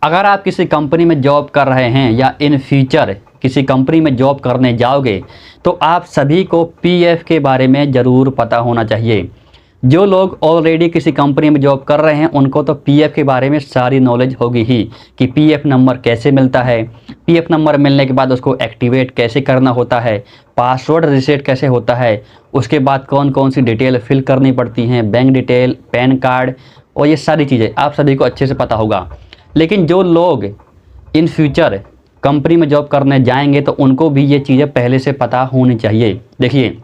अगर आप किसी कंपनी में जॉब कर रहे हैं या इन फ्यूचर किसी कंपनी में जॉब करने जाओगे तो आप सभी को पीएफ के बारे में ज़रूर पता होना चाहिए। जो लोग ऑलरेडी किसी कंपनी में जॉब कर रहे हैं उनको तो पीएफ के बारे में सारी नॉलेज होगी ही कि पीएफ नंबर कैसे मिलता है, पीएफ नंबर मिलने के बाद उसको एक्टिवेट कैसे करना होता है, पासवर्ड रीसेट कैसे होता है, उसके बाद कौन कौन सी डिटेल फिल करनी पड़ती हैं, बैंक डिटेल, पैन कार्ड और ये सारी चीज़ें आप सभी को अच्छे से पता होगा। लेकिन जो लोग इन फ्यूचर कंपनी में जॉब करने जाएंगे तो उनको भी ये चीज़ें पहले से पता होनी चाहिए। देखिए,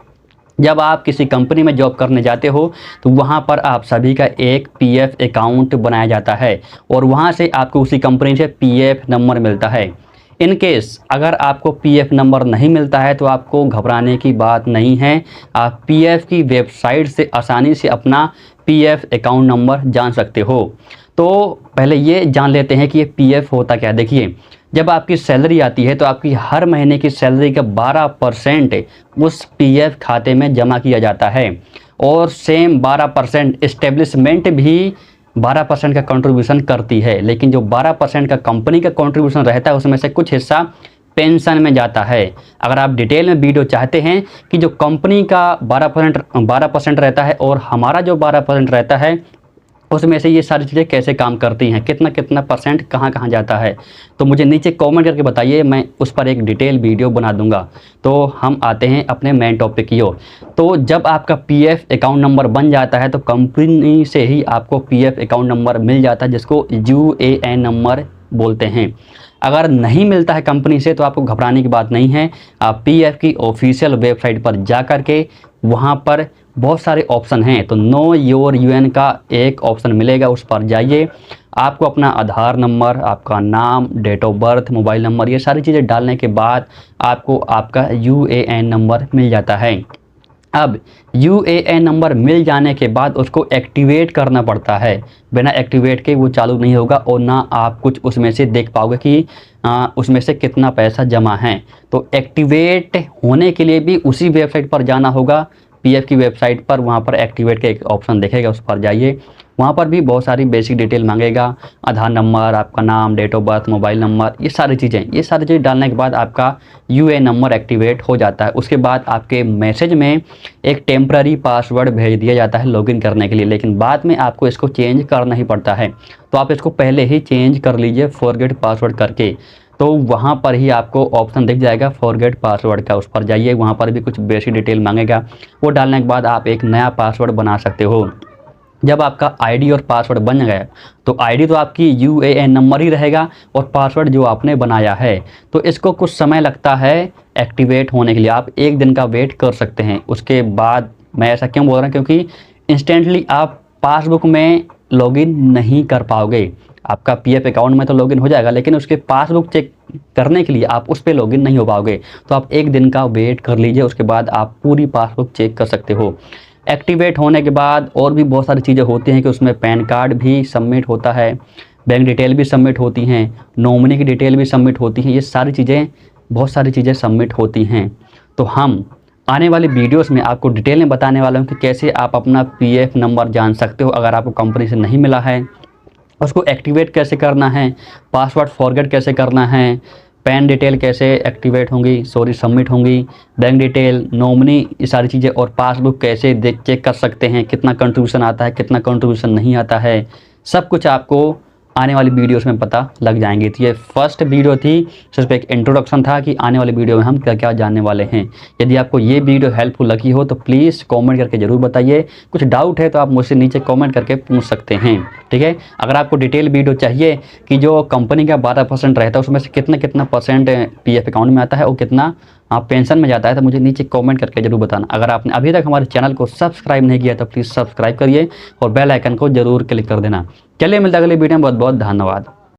जब आप किसी कंपनी में जॉब करने जाते हो तो वहाँ पर आप सभी का एक पीएफ अकाउंट बनाया जाता है और वहाँ से आपको उसी कंपनी से पीएफ नंबर मिलता है। इन केस अगर आपको पीएफ नंबर नहीं मिलता है तो आपको घबराने की बात नहीं है। आप पीएफ की वेबसाइट से आसानी से अपना पीएफ अकाउंट नंबर जान सकते हो। तो पहले ये जान लेते हैं कि ये पीएफ होता क्या है। देखिए, जब आपकी सैलरी आती है तो आपकी हर महीने की सैलरी का 12% उस पीएफ खाते में जमा किया जाता है और सेम 12% एस्टेब्लिशमेंट भी 12% का कंट्रीब्यूशन करती है। लेकिन जो 12% का कंपनी का कंट्रीब्यूशन रहता है उसमें से कुछ हिस्सा पेंशन में जाता है। अगर आप डिटेल में वीडियो चाहते हैं कि जो कंपनी का 12% रहता है और हमारा जो 12% रहता है उसमें से ये सारी चीज़ें कैसे काम करती हैं, कितना कितना परसेंट कहाँ कहाँ जाता है, तो मुझे नीचे कमेंट करके बताइए, मैं उस पर एक डिटेल वीडियो बना दूंगा। तो हम आते हैं अपने मेन टॉपिक की ओर। तो जब आपका पीएफ अकाउंट नंबर बन जाता है तो कंपनी से ही आपको पीएफ अकाउंट नंबर मिल जाता है जिसको यूएएन नंबर बोलते हैं। अगर नहीं मिलता है कंपनी से तो आपको घबराने की बात नहीं है। आप पीएफ की ऑफिशियल वेबसाइट पर जा कर के वहाँ पर बहुत सारे ऑप्शन हैं, तो नो योर यूएन का एक ऑप्शन मिलेगा, उस पर जाइए। आपको अपना आधार नंबर, आपका नाम, date of birth, mobile number, ये सारी चीज़ें डालने के बाद आपको आपका यूएएन नंबर मिल जाता है। अब यूएएन नंबर मिल जाने के बाद उसको एक्टिवेट करना पड़ता है। बिना एक्टिवेट के वो चालू नहीं होगा और ना आप कुछ उसमें से देख पाओगे कि उसमें से कितना पैसा जमा है। तो एक्टिवेट होने के लिए भी उसी वेबसाइट पर जाना होगा, पीएफ की वेबसाइट पर। वहाँ पर एक्टिवेट का एक ऑप्शन दिखेगा, उस पर जाइए। वहाँ पर भी बहुत सारी बेसिक डिटेल मांगेगा, आधार नंबर, आपका नाम, date of birth, mobile number, ये सारी चीज़ें डालने के बाद आपका यूएएन नंबर एक्टिवेट हो जाता है। उसके बाद आपके मैसेज में एक टेम्पररी पासवर्ड भेज दिया जाता है लॉगिन करने के लिए, लेकिन बाद में आपको इसको चेंज करना ही पड़ता है। तो आप इसको पहले ही चेंज कर लीजिए फॉरगेट पासवर्ड करके। तो वहाँ पर ही आपको ऑप्शन दिख जाएगा फॉरगेट पासवर्ड का, उस पर जाइए। वहाँ पर भी कुछ बेसिक डिटेल मांगेगा, वो डालने के बाद आप एक नया पासवर्ड बना सकते हो। जब आपका आईडी और पासवर्ड बन गया तो आईडी तो आपकी यूएएन नंबर ही रहेगा और पासवर्ड जो आपने बनाया है। तो इसको कुछ समय लगता है एक्टिवेट होने के लिए, आप एक दिन का वेट कर सकते हैं। उसके बाद मैं ऐसा क्यों बोल रहा हूँ, क्योंकि इंस्टेंटली आप पासबुक में लॉगिन नहीं कर पाओगे। आपका पीएफ अकाउंट में तो लॉगिन हो जाएगा लेकिन उसके पासबुक चेक करने के लिए आप उस पर लॉगिन नहीं हो पाओगे। तो आप एक दिन का वेट कर लीजिए, उसके बाद आप पूरी पासबुक चेक कर सकते हो। एक्टिवेट होने के बाद और भी बहुत सारी चीज़ें होती हैं कि उसमें पैन कार्ड भी सबमिट होता है, बैंक डिटेल भी सबमिट होती हैं, नॉमिनी की डिटेल भी सबमिट होती हैं। ये सारी चीज़ें, बहुत सारी चीज़ें सबमिट होती हैं। तो हम आने वाली वीडियोस में आपको डिटेल में बताने वाला हूँ कि कैसे आप अपना पीएफ नंबर जान सकते हो अगर आपको कंपनी से नहीं मिला है, उसको एक्टिवेट कैसे करना है, पासवर्ड फॉरगेट कैसे करना है, पैन डिटेल कैसे एक्टिवेट होंगी सबमिट होंगी, बैंक डिटेल, नॉमिनी, ये सारी चीज़ें, और पासबुक कैसे चेक कर सकते हैं, कितना कंट्रीब्यूशन आता है, कितना कंट्रीब्यूशन नहीं आता है, सब कुछ आपको आने वाली वीडियोस में पता लग जाएंगे। तो ये फर्स्ट वीडियो थी, सिर्फ एक इंट्रोडक्शन था कि आने वाली वीडियो में हम क्या क्या जानने वाले हैं। यदि आपको ये वीडियो हेल्पफुल लगी हो तो प्लीज़ कमेंट करके ज़रूर बताइए। कुछ डाउट है तो आप मुझसे नीचे कमेंट करके पूछ सकते हैं, ठीक है। अगर आपको डिटेल वीडियो चाहिए कि जो कंपनी का 12% रहता है उसमें से कितना कितना परसेंट पीएफ अकाउंट में आता है और कितना आप पेंशन में जाता है, तो मुझे नीचे कमेंट करके जरूर बताना। अगर आपने अभी तक हमारे चैनल को सब्सक्राइब नहीं किया तो प्लीज़ सब्सक्राइब करिए और बेल आइकन को जरूर क्लिक कर देना। चलिए मिलता है अगले वीडियो में, बहुत बहुत धन्यवाद।